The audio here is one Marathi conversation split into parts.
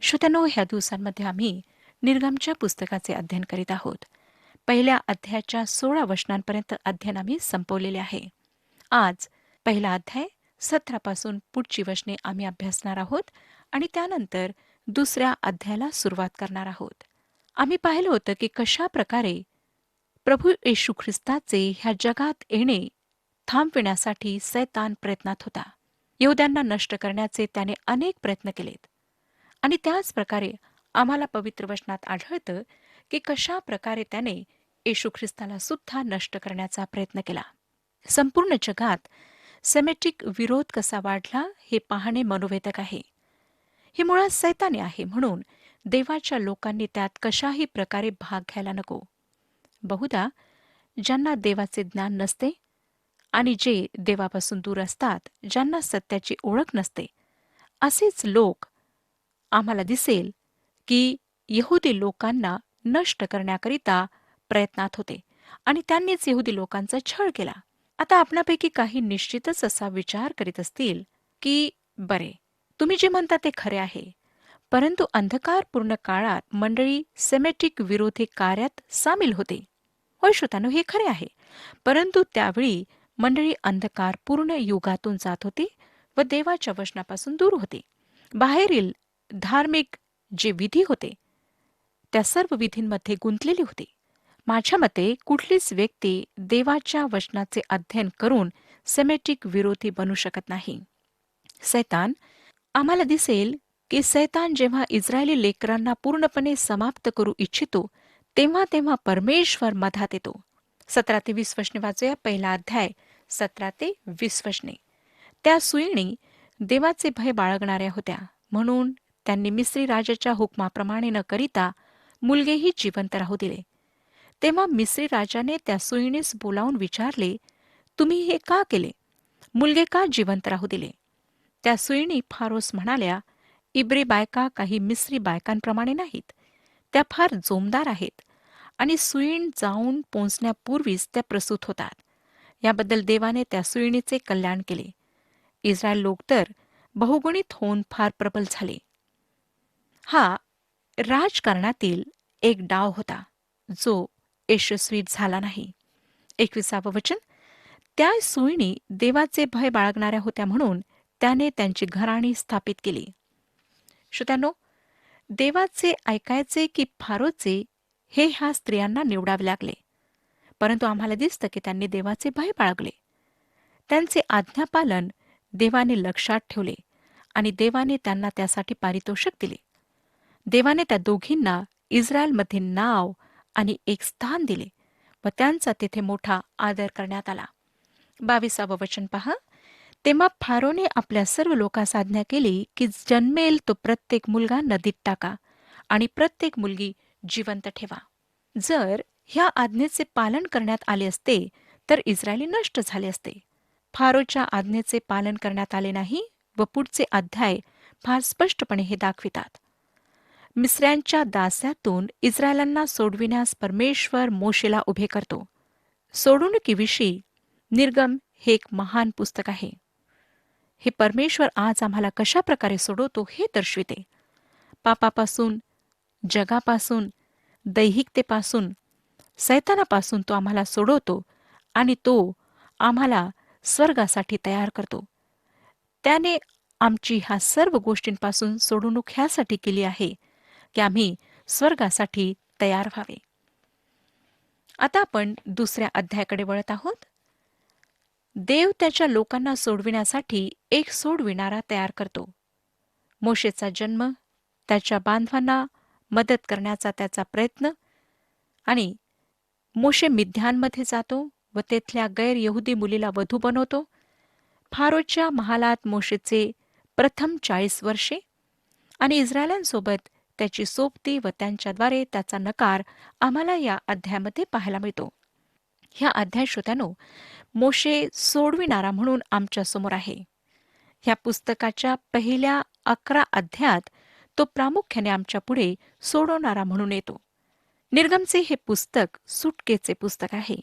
श्रोत्यांनो, ह्या दिवसांमध्ये आम्ही निर्गमच्या पुस्तकाचे अध्ययन करीत आहोत. पहिल्या अध्यायाच्या 16 वचनांपर्यंत अध्ययन आम्ही संपवलेले आहे. आज पहिला अध्याय 17 पासून पुढची वचने आम्ही अभ्यासणार आहोत आणि त्यानंतर दुसऱ्या अध्यायाला सुरुवात करणार आहोत. आम्ही पाहिलं होतं की कशा प्रकारे प्रभू येशू ख्रिस्ताचे ह्या जगात येणे थांबविण्यासाठी सैतान प्रयत्नात होता. यहूद्यांना नष्ट करण्याचे त्याने अनेक प्रयत्न केलेत. आणि त्याच प्रकारे आम्हाला पवित्र वचनात आढळतं की कशा प्रकारे त्याने येशू ख्रिस्ताला सुद्धा नष्ट करण्याचा प्रयत्न केला. संपूर्ण जगात सेमेटिक विरोध कसा वाढला हे पाहणे मनोवेधक आहे. हे मुळात सैताने आहे, म्हणून देवाच्या लोकांनी त्यात कशाही प्रकारे भाग घ्यायला नको. बहुधा ज्यांना देवाचे ज्ञान नसते आणि जे देवापासून दूर असतात, ज्यांना सत्याची ओळख नसते, असेच लोक आम्हाला दिसेल की यहुदी लोकांना नष्ट करण्याकरिता प्रयत्नात होते आणि त्यांनीच यहुदी लोकांचा छळ केला. आता आपणापैकी काही निश्चितच असा विचार करीत असतील की बरे, तुम्ही जे म्हणता ते खरे आहे, परंतु अंधकारपूर्ण काळात मंडळी सेमेटिक विरोधी कार्यात सामील होते. होय श्रोतांनो, हे खरे आहे, परंतु त्यावेळी मंडळी अंधकारपूर्ण युगातून जात होती व देवाच्या वचनापासून दूर होते. बाहेरील धार्मिक जे विधी होते त्या सर्व विधींमध्ये गुंतलेली होती. माझ्या मते कुठलीच व्यक्ती देवाच्या वचनाचे अध्ययन करून सेमेटिक विरोधी बनू शकत नाही. सैतान आम्हाला दिसेल की सैतान जेव्हा इस्रायली लेकरांना पूर्णपणे समाप्त करू इच्छितो तेव्हा तेव्हा परमेश्वर मधात येतो. 17 ते 20 वचने वाचूया. पहिला अध्याय 17 ते 20 वचने. त्या सुईणी देवाचे भय बाळगणाऱ्या होत्या, म्हणून त्यांनी मिस्री राजाच्या हुकमाप्रमाणे न करिता मुलगेही जिवंत राहू दिले. तेव्हा मिस्री राजाने त्या सुईणीस बोलावून विचारले, तुम्ही हे का केले? मुलगे का जिवंत राहू दिले? त्या सुईणी फारोस म्हणाल्या, इब्री बायका काही मिस्री बायकांप्रमाणे नाहीत. त्या फार जोमदार आहेत आणि सुईण जाऊन पोचण्यापूर्वीच त्या प्रसूत होतात. याबद्दल देवाने त्या सुईणीचे कल्याण केले. इस्रायल लोक तर बहुगुणित होऊन फार प्रबल झाले. हा राजकारणातील एक डाव होता जो यशस्वी झाला नाही. 21 वचन. त्या सुईणी देवाचे भय बाळगणाऱ्या होत्या, म्हणून त्याने त्यांची घराणी स्थापित केली. श्रोत्यांनो, देवाचे ऐकायचे की फारोचे हे ह्या स्त्रियांना निवडावे लागले, परंतु आम्हाला दिसतं की त्यांनी देवाचे भय बाळगले. त्यांचे आज्ञापालन देवाने लक्षात ठेवले आणि देवाने त्यांना त्यासाठी पारितोषिक दिले. देवाने त्या दोघींना इस्रायलमध्ये नाव आणि एक स्थान दिले व त्यांचा तेथे मोठा आदर करण्यात आला. 22 वचन पहा. तेव्हा फारोने आपल्या सर्व लोकांस आज्ञा केली की जन्मेल तो प्रत्येक मुलगा नदीत टाका आणि प्रत्येक मुलगी जिवंत ठेवा. जर ह्या आज्ञेचे पालन करण्यात आले असते तर इस्रायली नष्ट झाले असते. फारोच्या आज्ञेचे पालन करण्यात आले नाही व पुढचे अध्याय फार स्पष्टपणे हे दाखवितात. मिस्र्यांच्या दास्यातून इस्रायलांना सोडविण्यास परमेश्वर मोशेला उभे करतो. सोडवणुकीविषयी निर्गम हे एक महान पुस्तक आहे. हे परमेश्वर आज आम्हाला कशा प्रकारे सोडवतो हे दर्शविते. पापापासून, जगापासून, दैहिकतेपासून, सैतानापासून तो आम्हाला सोडवतो आणि तो आम्हाला स्वर्गासाठी तयार करतो. त्याने आमची ह्या सर्व गोष्टींपासून सोडवणूक ह्यासाठी केली आहे की आम्ही स्वर्गासाठी तयार व्हावे. आता आपण दुसऱ्या अध्यायाकडे वळत आहोत. देव त्याच्या लोकांना सोडविण्यासाठी एक सोडविणारा तयार करतो. मोशेचा जन्म, त्याच्या बांधवांना मदत करण्याचा त्याचा प्रयत्न, आणि मोशे मिद्यानमध्ये जातो व तेथल्या गैर-यहुदी मुलीला वधू बनवतो. फारोच्या महालात मोशेचे प्रथम 40 वर्षे आणि इस्रायलांसोबत त्याची सोबती व त्यांच्याद्वारे त्याचा नकार आम्हाला या अध्यायामध्ये पाहायला मिळतो. ह्या अध्याय श्रोत्यानो, मोशे सोडविणारा म्हणून आमच्या समोर आहे. ह्या पुस्तकाच्या पहिल्या 11 अध्यायात तो प्रामुख्याने आमच्या पुढे सोडवणारा म्हणून येतो. निर्गमचे हे पुस्तक सुटकेचे पुस्तक आहे.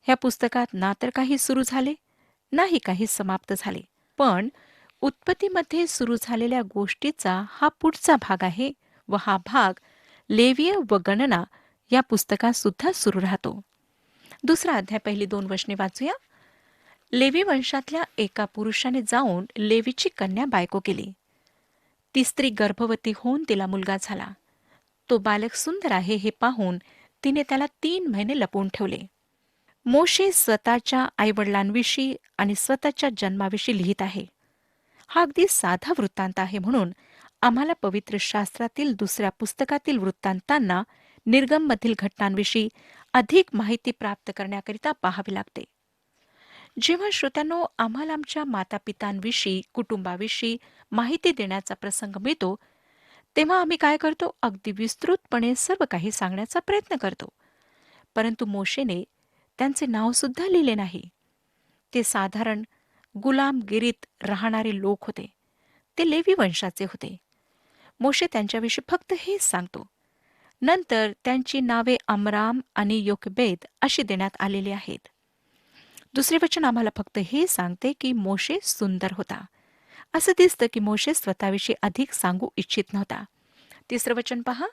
ह्या पुस्तकात ना तर काही सुरू झाले, नाही काही समाप्त झाले, पण उत्पत्तीमध्ये सुरू झालेल्या गोष्टीचा हा पुढचा भाग आहे व हा भाग लेविय व गणना या पुस्तकात सुद्धा सुरू राहतो. दुसरा अध्याय पहिली 2 वचने वाचूया. लेवी वंशातल्या एका पुरुषाने जाऊन लेवीची कन्या बायको केली. ती स्त्री गर्भवती होऊन तिला मुलगा झाला. तो बालक सुंदर आहे हे पाहून तिने त्याला 3 महिने लपवून ठेवले. मोशे स्वतःच्या आईवडिलांविषयी आणि स्वतःच्या जन्माविषयी लिहित आहे. हा अगदी साधा वृत्तांत आहे म्हणून आम्हाला पवित्र शास्त्रातील दुसऱ्या पुस्तकातील वृत्तांतांना निर्गममधील घटनांविषयी अधिक माहिती प्राप्त करण्याकरिता पाहावे लागते. जेव्हा श्रोत्यांनो आम्हाला आमच्या मातापितांविषयी कुटुंबाविषयी माहिती देण्याचा प्रसंग मिळतो तेव्हा आम्ही काय करतो, अगदी विस्तृतपणे सर्व काही सांगण्याचा प्रयत्न करतो. परंतु मोशेने त्यांचे नाव सुद्धा लिहिले नाही. ते साधारण गुलामगिरीत राहणारे लोक होते. ते लेवी वंशाचे होते. मोशे त्यांच्याविषयी फक्त हेच सांगतो. नंतर त्यांची नावे अमराम आणि योकेबेद अशी देण्यात आलेली आहेत. दुसरे वचन आम्हाला फक्त हे सांगते की मोशे सुंदर होता. असं दिसतं की मोशे स्वतःविषयी अधिक सांगू इच्छित नव्हता. तिसरं वचन पहा.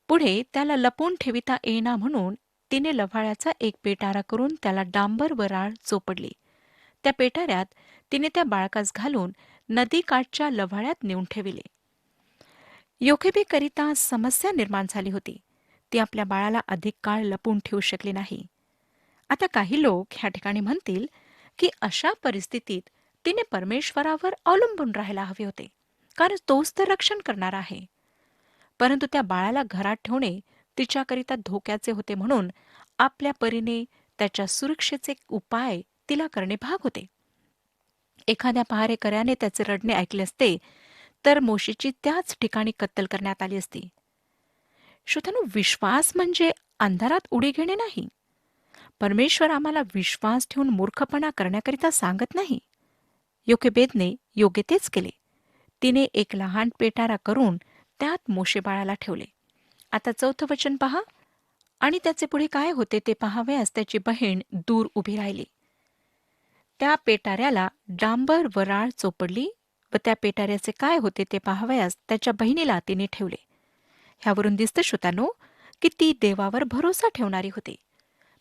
पुढे त्याला लपवून ठेविता येईना म्हणून तिने लव्हाळ्याचा एक पेटारा करून त्याला डांबर व राळ चोपडली. त्या पेटाऱ्यात तिने त्या बाळकास घालून नदीकाठच्या लव्हाळ्यात नेऊन ठेविले. योखेबेकरिता समस्या निर्माण झाली होती. ती आपल्या बाळाला अधिक काळ लपवून ठेवू शकली नाही. आता काही लोक ह्या ठिकाणी म्हणतील की अशा परिस्थितीत तिने परमेश्वरावर अवलंबून राहायला हवे होते, कारण तोच तर रक्षण करणार आहे. परंतु त्या बाळाला घरात ठेवणे तिच्याकरिता धोक्याचे होते म्हणून आपल्या परीने त्याच्या सुरक्षेचे उपाय तिला करणे भाग होते. एखाद्या पहारेकऱ्याने त्याचे रडणे ऐकले असते तर मोशेची त्याच ठिकाणी कत्तल करण्यात आली असती. श्रोत्यानो, विश्वास म्हणजे अंधारात उडी घेणे नाही. परमेश्वर आम्हाला विश्वास ठेवून मूर्खपणा करण्याकरिता सांगत नाही. योकेबेदने योग्य तेच केले. तिने एक लहान पेटारा करून त्यात मोशे बाळाला ठेवले. आता 4थं वचन पहा. आणि त्याचे पुढे काय होते ते पाहावयास त्याची बहीण दूर उभी राहिली. त्या पेटाऱ्याला डांबर व राळ चोपडली व त्या पेटाऱ्याचे काय होते ते पाहावयास त्याच्या बहिणीला तिने ठेवले. ह्यावरून दिसतं श्रोत्यानो की ती देवावर भरोसा ठेवणारी होती.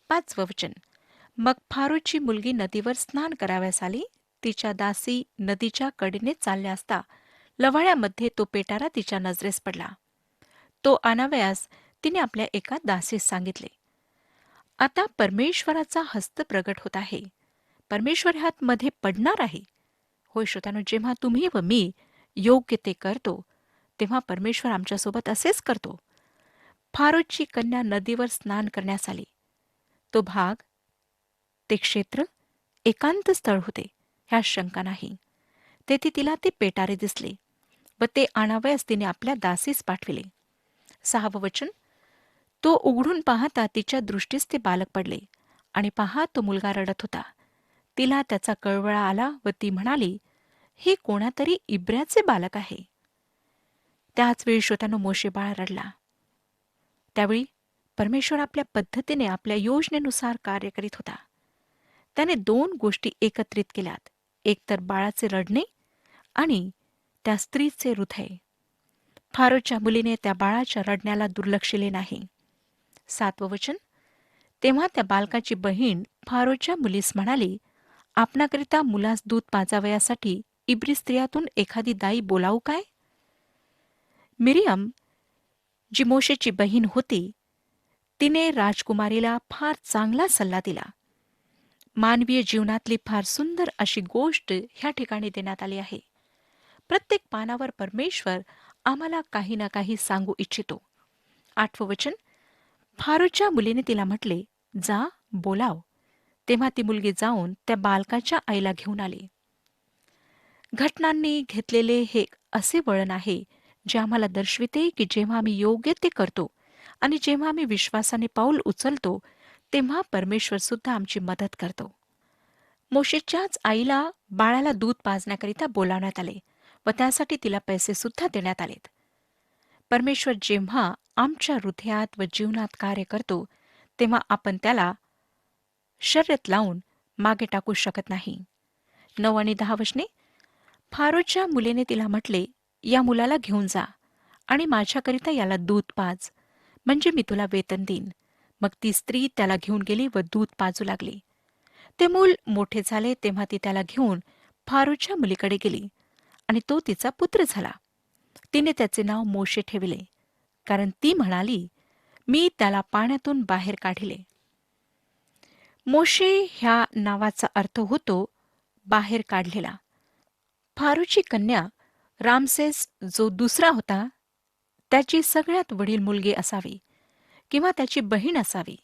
5वं वचन. मग फारोची मुलगी नदीवर स्नान करावयास आली. तिच्या दासी नदीच्या कडेने चालल्या असता लव्हाळ्यामध्ये तो पेटारा तिच्या नजरेस पडला. तो आणावयास तिने आपल्या एका दासीस सांगितले. आता परमेश्वराचा हस्त प्रगट होत आहे. परमेश्वर ह्यात मध्ये पडणार आहे. होय श्रोत्यानो, जेव्हा तुम्ही व मी योग्य ते करतो तेव्हा परमेश्वर आमच्यासोबत असेच करतो. फारोची कन्या नदीवर स्नान करण्यास आली. तो भाग, ते क्षेत्र एकांत स्थळ होते, ह्या शंका नाही. तेथे तिला ते पेटारे दिसले व ते आणावयास तिने आपल्या दासीस पाठविले. 6वं वचन. तो उघडून पाहता तिच्या दृष्टीस ते बालक पडले आणि पहा तो मुलगा रडत होता. तिला त्याचा कळवळा आला व ती म्हणाली, हे कोणातरी इब्र्याचे बालक आहे. त्याच वेळी श्रोत्यानो मोशे बाळ रडला. त्यावेळी परमेश्वर आपल्या पद्धतीने आपल्या योजनेनुसार कार्य करीत होता. त्याने 2 गोष्टी एकत्रित केल्यात. एक तर बाळाचे रडणे आणि त्या स्त्रीचे हृदय. फारोच्या मुलीने त्या बाळाच्या रडण्याला दुर्लक्षिले नाही. 7वं वचन. तेव्हा त्या बालकाची बहीण फारोच्या मुलीस म्हणाली, आपणाकरिता मुलास दूध पाजावयासाठी इब्री स्त्रियातून एखादी दाई बोलावू काय? मिरियम, जी मोशेची बहीण होती, तिने राजकुमारीला फार चांगला सल्ला दिला. मानवीय जीवनातली फार सुंदर अशी गोष्ट ह्या ठिकाणी देण्यात आली आहे. प्रत्येक पानावर परमेश्वर आम्हाला काही ना काही सांगू इच्छितो. 8वं वचन. फारोच्या मुलीने तिला म्हटले, जा बोलाव. तेव्हा ती मुलगी जाऊन त्या बालकाच्या आईला घेऊन आली. घटनांनी घेतलेले हे असे वळण आहे जे आम्हाला दर्शविते की जेव्हा आम्ही योग्य ते करतो आणि जेव्हा आम्ही विश्वासाने पाऊल उचलतो तेव्हा परमेश्वर सुद्धा आमची मदत करतो. मोशेच्याच आईला बाळाला दूध पाजण्याकरिता बोलावण्यात आले व त्यासाठी तिला पैसे सुद्धा देण्यात आलेत. परमेश्वर जेव्हा आमच्या हृदयात व जीवनात कार्य करतो तेव्हा आपण त्याला शर्यत लावून मागे टाकू शकत नाही. 9 आणि 10 वचने. फारोच्या मुलीने तिला म्हटले, या मुलाला घेऊन जा आणि माझ्याकरिता याला दूध पाज, म्हणजे मी तुला वेतन देईन. मग ती स्त्री त्याला घेऊन गेली व दूध पाजू लागली. ते मूल मोठे झाले तेव्हा ती त्याला घेऊन फारोच्या मुलीकडे गेली आणि तो तिचा पुत्र झाला. तिने त्याचे नाव मोशे ठेवले, कारण ती म्हणाली, मी त्याला पाण्यातून बाहेर काढिले. मोशे ह्या नावाचा अर्थ होतो बाहेर काढलेला. फारोची कन्या रामसेस जो दुसरा होता, त्याची सगळ्यात वडील मुलगी असावी किंवा त्याची बहीण असावी.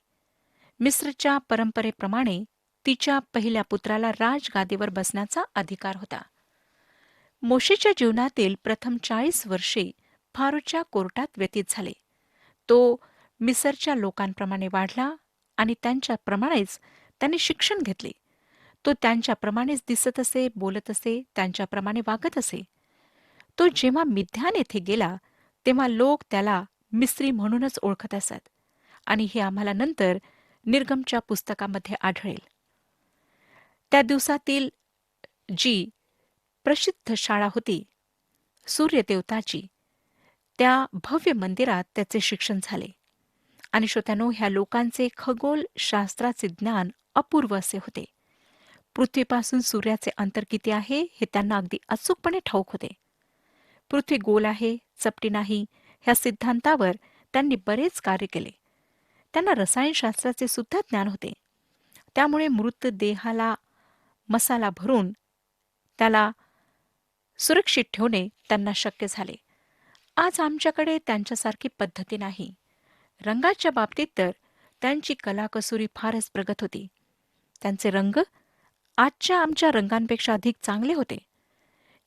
मिस्रच्या परंपरेप्रमाणे तिच्या पहिल्या पुत्राला राजगादीवर बसण्याचा अधिकार होता. मोशेच्या जीवनातील प्रथम 40 वर्षे फारोच्या कोर्टात व्यतीत झाले. तो मिसरच्या लोकांप्रमाणे वाढला आणि त्यांच्याप्रमाणेच त्याने शिक्षण घेतले. तो त्यांच्याप्रमाणेच दिसत असे, बोलत असे, त्यांच्याप्रमाणे वागत असे. तो जेव्हा मिद्यान येथे गेला तेव्हा लोक त्याला मिस्री म्हणूनच ओळखत असत आणि हे आम्हाला नंतर निर्गमच्या पुस्तकामध्ये आढळेल. त्या दिवसातील जी प्रसिद्ध शाळा होती सूर्यदेवताची, त्या भव्य मंदिरात त्याचे शिक्षण झाले. आणि श्रोत्यानो, ह्या लोकांचे खगोलशास्त्राचे ज्ञान अपूर्व असे होते. पृथ्वीपासून सूर्याचे अंतर किती आहे हे त्यांना अगदी अचूकपणे ठाऊक होते. पृथ्वी गोल आहे, चपटी नाही, ह्या सिद्धांतावर त्यांनी बरेच कार्य केले. त्यांना रसायनशास्त्राचे सुद्धा ज्ञान होते. त्यामुळे मृत देहाला मसाला भरून त्याला सुरक्षित ठेवणे त्यांना शक्य झाले. आज आमच्याकडे त्यांच्यासारखी पद्धती नाही. रंगाच्या बाबतीत तर त्यांची कलाकसुरी फारच प्रगत होती. त्यांचे रंग आजच्या आमच्या रंगांपेक्षा अधिक चांगले होते.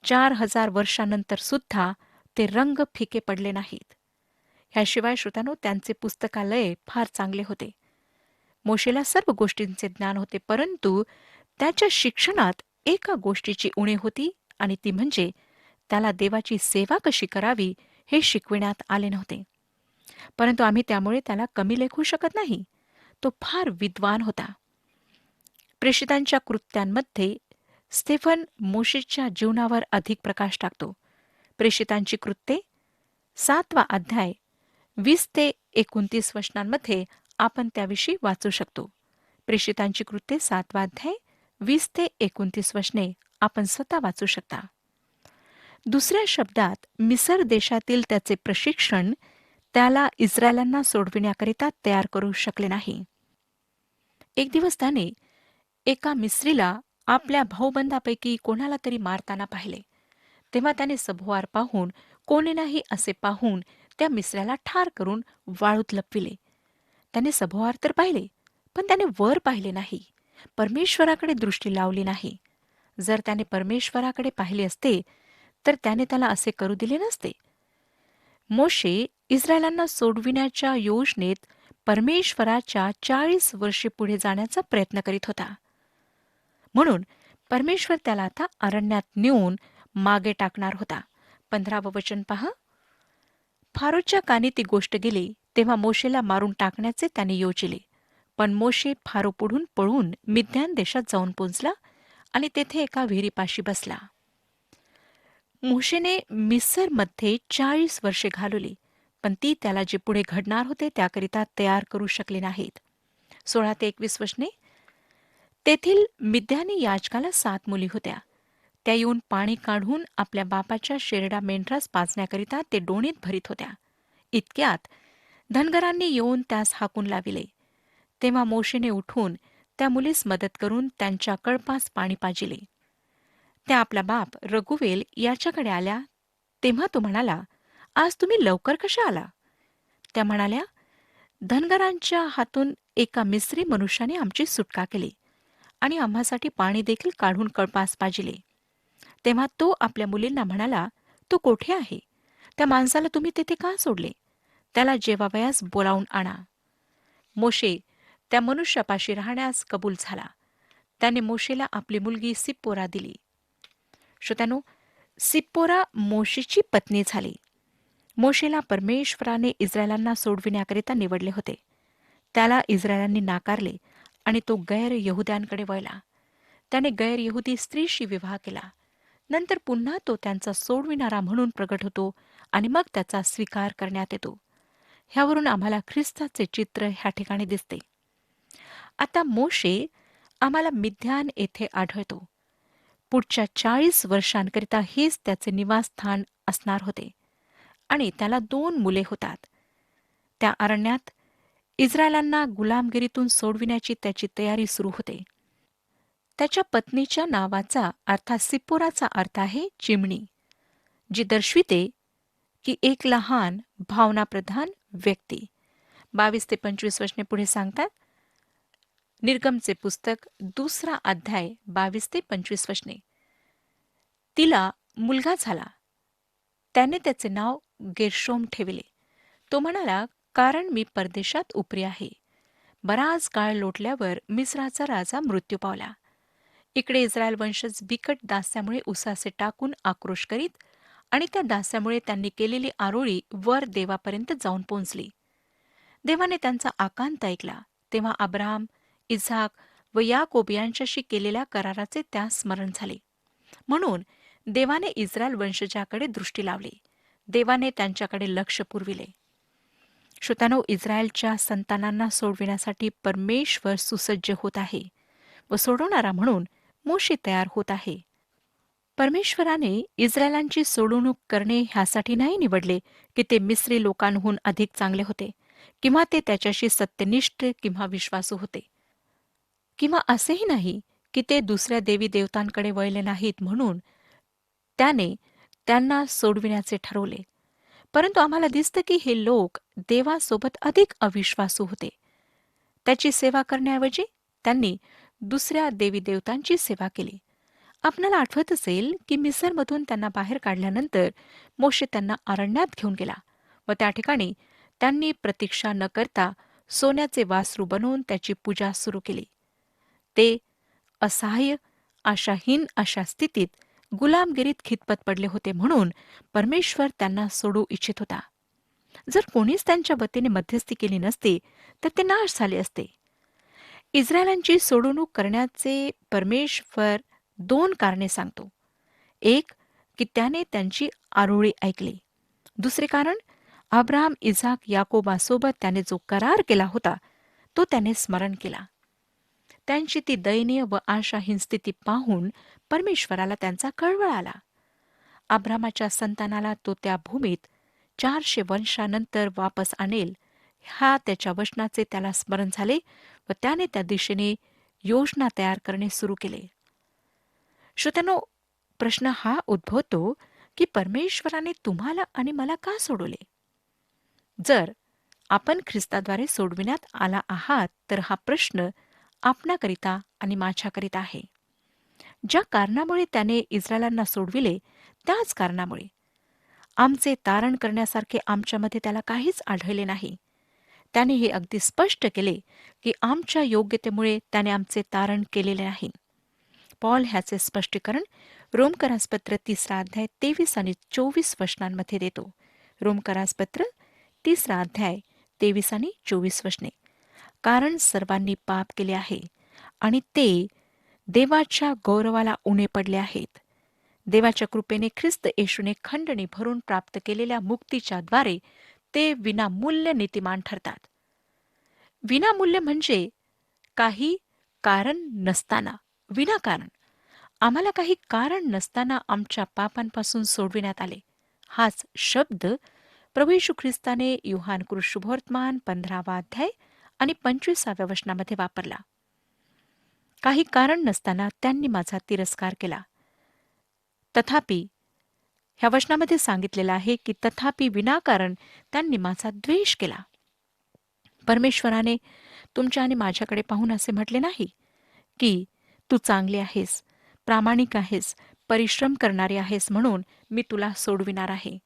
4000 वर्षानंतर सुद्धा ते रंग फिके पडले नाहीत. ह्याशिवाय श्रोत्यानो, त्यांचे पुस्तकालय फार चांगले होते. मोशेला सर्व गोष्टींचे ज्ञान होते, परंतु त्याच्या शिक्षणात एका गोष्टीची उणीव होती आणि ती म्हणजे त्याला देवाची सेवा कशी करावी हे शिकविण्यात आले नव्हते. परंतु आम्ही त्यामुळे त्याला कमी लेखू शकत नाही. तो फार विद्वान होता. प्रेषितांच्या कृत्यांमध्ये स्टेफन मोशेच्या जीवनावर अधिक प्रकाश टाकतो. प्रेषितांची कृत्ये 7वा अध्याय 20 ते 29 वचनांमध्ये आपण त्याविषयी वाचू शकतो. प्रेषितांची कृत्ये 7वा अध्याय 20 ते 29 वचने आपण स्वतः वाचू शकता. दुसऱ्या शब्दात, मिसर देशातील त्याचे प्रशिक्षण त्याला इस्रायलांना सोडविण्याकरिता तयार करू शकले नाही. एक दिवस त्याने एका मिस्रीला आपल्या भाऊबंदापैकी कोणाला तरी मारताना पाहिले. तेव्हा त्याने सभोवार पाहून कोणी नाही असे पाहून त्या मिस्राला ठार करून वाळूत लपविले. त्याने सभोवार तर पाहिले, पण त्याने वर पाहिले नाही, परमेश्वराकडे दृष्टी लावली नाही. जर त्याने परमेश्वराकडे पाहिले असते तर त्याने त्याला असे करू दिले नसते. मोशे इस्रायलांना सोडविण्याच्या योजनेत परमेश्वराच्या 40 वर्षे पुढे जाण्याचा प्रयत्न करीत होता. म्हणून परमेश्वर त्याला आता अरण्यात नेऊन मागे टाकणार होता. 15वे वचन पहा. फारोच्या कानी ती गोष्ट गेली तेव्हा मोशेला मारून टाकण्याचे त्याने योजिले. पण मोशे फारो पुढून पळून मिद्यान देशात जाऊन पोचला आणि तेथे एका विहिरीपाशी बसला. मोशेने मिस्रमध्ये 40 वर्षे घालवली, पण ती त्याला जे पुढे घडणार होते त्याकरिता तयार करू शकले नाहीत. 16 ते 21 वचने. तेथील मिद्यानी याजकाला 7 मुली होत्या. त्या येऊन पाणी काढून आपल्या बापाच्या शेरडा मेंढरास पाजण्याकरिता ते डोणीत भरीत होत्या. इतक्यात धनगरांनी येऊन त्यास हाकून लाविले. तेव्हा मोशेने उठून त्या मुलीस मदत करून त्यांच्या कळपास पाणी पाजिले. त्या आपला बाप रघुवेल याच्याकडे आल्या तेव्हा तो म्हणाला, आज तुम्ही लवकर कशा आला? त्या म्हणाल्या, धनगरांच्या हातून एका मिस्री मनुष्याने आमची सुटका केली आणि आम्हासाठी पाणी देखील काढून कळपास पाजिले. तेव्हा तो आपल्या मुलींना म्हणाला, तो कोठे आहे? त्या माणसाला तुम्ही तेथे का सोडले? त्याला जेवावयास बोलावून आणा. मोशे त्या मनुष्यापाशी राहण्यास कबूल झाला. त्याने मोशेला आपली मुलगी सिप्पोरा दिली. श्रोत्यानो, सिप्पोरा मोशेची पत्नी झाली. मोशेला परमेश्वराने इस्रायलांना सोडविण्याकरिता निवडले होते. त्याला इस्रायलांनी नाकारले आणि तो गैर यहुद्यांकडे वळला. त्याने गैर यहुदी स्त्रीशी विवाह केला. नंतर पुन्हा तो त्यांचा सोडविणारा म्हणून प्रगट होतो आणि मग त्याचा स्वीकार करण्यात येतो. ह्यावरून आम्हाला ख्रिस्ताचे चित्र ह्या ठिकाणी दिसते. आता मोशे आम्हाला मिद्यान येथे आढळतो. पुढच्या 40 वर्षांकरिता हेच त्याचे निवासस्थान असणार होते आणि त्याला 2 मुले होतात. त्या अरण्यात इस्रायलांना गुलामगिरीतून सोडविण्याची त्याची तयारी सुरू होते. त्याच्या पत्नीच्या नावाचा अर्थात सिप्पोराचा अर्थ आहे चिमणी, जी दर्शविते की एक लहान भावनाप्रधान व्यक्ती. 22 ते 25 वचने पुढे सांगतात. निर्गमचे पुस्तक 2 अध्याय 22 ते 25 वचने. तिला मुलगा झाला. त्याने त्याचे नाव गेर्शोम ठेविले. तो म्हणाला, कारण मी परदेशात उपरी आहे. बराच काळ लोटल्यावर मिस्राचा राजा मृत्यू पावला. इकडे इस्रायल वंशज बिकट दास्यामुळे उसासे टाकून आक्रोश करीत आणि त्या दास्यामुळे त्यांनी केलेली आरोळी वर देवापर्यंत जाऊन पोहोचली. देवाने त्यांचा आकांत ऐकला. तेव्हा अब्राहम, इसाक व याकोब यांच्याशी केलेल्या कराराचे त्यास स्मरण झाले. म्हणून देवाने इस्रायल वंशजाकडे दृष्टी लावली. देवाने त्यांच्याकडे लक्ष पुरविले. श्रोत्यानो, इस्रायलच्या संतानांना सोडविण्यासाठी परमेश्वर सुसज्ज होत आहे व सोडवणारा म्हणून मोशे तयार होत आहे. परमेश्वराने इस्रायलांची सोडवणूक करणे ह्यासाठी नाही निवडले की ते मिस्री लोकांहून अधिक चांगले होते किंवा ते त्याच्याशी सत्यनिष्ठ किंवा विश्वासू होते, किंवा असेही नाही की ते दुसऱ्या देवी देवतांकडे वळले नाहीत म्हणून त्याने त्यांना सोडविण्याचे ठरवले. परंतु आम्हाला दिसतं की हे लोक देवासोबत अधिक अविश्वासू होते. त्याची सेवा करण्याऐवजी त्यांनी दुसऱ्या देवी देवतांची सेवा केली. आपणाला आठवत असेल की मिसरमधून त्यांना बाहेर काढल्यानंतर मोशे त्यांना अरण्यात घेऊन गेला व त्या ठिकाणी त्यांनी प्रतीक्षा न करता सोन्याचे वासरू बनवून त्याची पूजा सुरू केली. ते असहाय्य, आशाहीन अशा स्थितीत गुलामगिरीत खितपत पडले होते म्हणून परमेश्वर त्यांना सोडू इच्छित होता. जर कोणीच त्यांच्या वतीने मध्यस्थी केली नसती तर ते नाश झाले असते. इस्रायलांची सोडवणूक करण्याचे परमेश्वर 2 कारणे सांगतो. एक, की त्याने त्यांची आरोळी ऐकली. दुसरे कारण, अब्राहम, इसाक, याकोबासोबत त्याने जो करार केला होता तो त्याने स्मरण केला. त्यांची ती दयनीय व आशाहीन स्थिती पाहून परमेश्वराला त्यांचा कळवळ आला. अब्रामाच्या संतानाला तो त्या भूमीत 400 वर्षानंतर वापस आणेल ह्या त्याच्या वचनाचे त्याला स्मरण झाले व त्याने त्या दिशेने योजना तयार करणे सुरू केले. श्रोत्यानो, प्रश्न हा उद्भवतो की परमेश्वराने तुम्हाला आणि मला का सोडवले? जर आपण ख्रिस्ताद्वारे सोडविण्यात आला आहात तर हा प्रश्न आपणाकरिता आणि माझ्याकरिता आहे. ज्या कारणामुळे त्याने इस्रायलांना सोडविले त्याच कारणामुळे आमचे तारण करण्यासारखे आमच्यामध्ये त्याला काहीच आढळले नाही. त्याने हे अगदी स्पष्ट केले की आमच्या योग्यतेमुळे त्याने आमचे तारण केलेले नाही. पॉल ह्याचे स्पष्टीकरण रोमकरासपत्र 3 अध्याय 23 आणि 24 वचनांमध्ये देतो. रोमकरासपत्र 3 अध्याय 23 आणि 24 वचने. कारण सर्वांनी पाप केले आहे आणि ते देवाच्या गौरवाला उणे पडले आहेत. देवाच्या कृपेने ख्रिस्त येशूने खंडणी भरून प्राप्त केलेल्या मुक्तीच्या द्वारे ते विनामूल्य नीतिमान ठरतात. विनामूल्य म्हणजे काही कारण नसताना, विनाकारण आम्हाला काही कारण नसताना आमच्या पापांपासून सोडविण्यात आले. हाच शब्द प्रभू येशू ख्रिस्ताने योहान शुभवर्तमान 15 अध्याय आणि 25 वचनामध्ये वापरला. काही कारण नसताना त्यांनी माझा तिरस्कार केला. तथापि ह्या वचनामध्ये सांगितलेलं आहे की तथापि विनाकारण त्यांनी माझा द्वेष केला. परमेश्वराने तुमच्या आणि माझ्याकडे पाहून असे म्हटले नाही की तू चांगली आहेस, प्रामाणिक आहेस, परिश्रम करणारी आहेस म्हणून मी तुला सोडविणार आहे.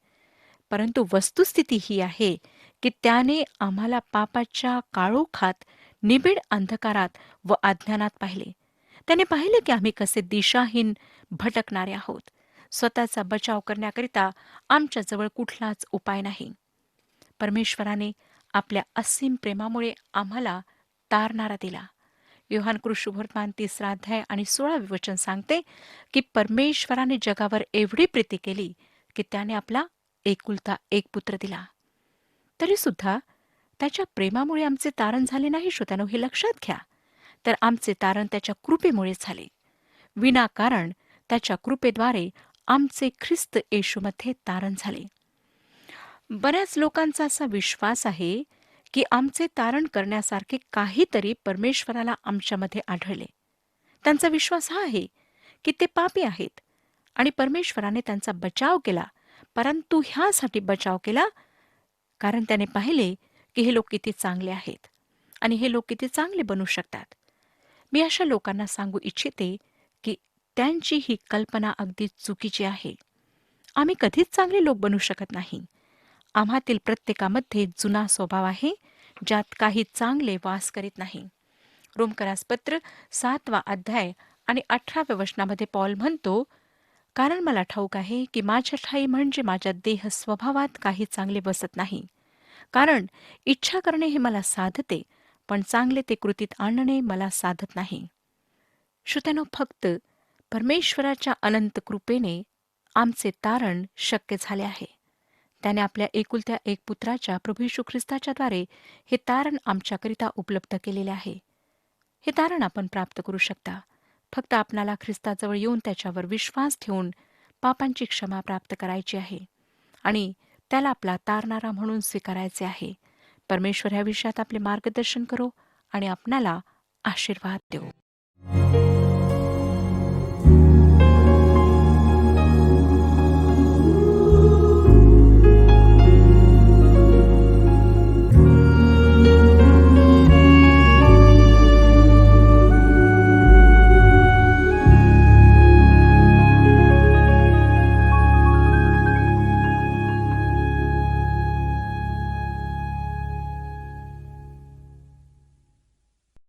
परंतु वस्तुस्थिती ही आहे की त्याने आम्हाला पापाच्या काळोखात, निबिड अंधकारात व अज्ञानात पाहिले. त्याने पाहिले की आम्ही कसे दिशाहीन भटकणारे आहोत. स्वतःचा बचाव करण्याकरिता आमच्याजवळ कुठलाच उपाय नाही. परमेश्वराने आपल्या असीम प्रेमामुळे आम्हाला तारणारा दिला. योहान कृष्णवर्तमान 3 अध्याय आणि 16 वचन सांगते की परमेश्वराने जगावर एवढी प्रीती केली की त्याने आपला एकुलता एक पुत्र दिला. तरी सुद्धा त्याच्या प्रेमामुळे आमचे तारण झाले नाही श्रोत्यानो, हे लक्षात घ्या. तर आमचे तारण त्याच्या कृपेमुळे झाले. विनाकारण त्याच्या कृपेद्वारे आमचे ख्रिस्त येशूमध्ये तारण झाले. बऱ्याच लोकांचा असा विश्वास आहे की आमचे तारण करण्यासारखे काहीतरी परमेश्वराला आमच्यामध्ये आढळले. त्यांचा विश्वास हा आहे की ते पापी आहेत आणि परमेश्वराने त्यांचा बचाव केला, परंतु ह्यासाठी बचाव केला कारण त्याने पाहिले की हे लोक किती चांगले आहेत आणि हे लोक किती चांगले बनू शकतात. मी अशा लोकांना सांगू इच्छिते की त्यांची ही कल्पना अगदी चुकीची आहे. आम्ही कधीच चांगले लोक बनू शकत नाही. आम्हातील प्रत्येकामध्ये जुना स्वभाव आहे, ज्यात काही चांगले वास करीत नाही. रोमकरास पत्र 7 अध्याय आणि 18 वचनामध्ये पॉल म्हणतो, कारण मला ठाऊक आहे की माझ्या ठाई म्हणजे माझ्या देह स्वभावात काही चांगले बसत नाही. कारण इच्छा करणे हे मला साधते, पण चांगले ते कृतीत आणणे मला साधत नाही. श्रोत्यानो, फक्त परमेश्वराच्या अनंत कृपेने आमचे तारण शक्य झाले आहे. त्याने आपल्या एकुलत्या एक पुत्राच्या प्रभू येशू ख्रिस्ताच्याद्वारे हे तारण आमच्याकरिता उपलब्ध केलेले आहे. हे तारण आपण प्राप्त करू शकता. फक्त आपणाला ख्रिस्ताजवळ येऊन त्याच्यावर विश्वास ठेवून पापांची क्षमा प्राप्त करायची आहे आणि त्याला आपला तारणारा म्हणून स्वीकारायचे आहे. परमेश्वर ह्या विषयात आपले मार्गदर्शन करो आणि आपणाला आशीर्वाद देऊ.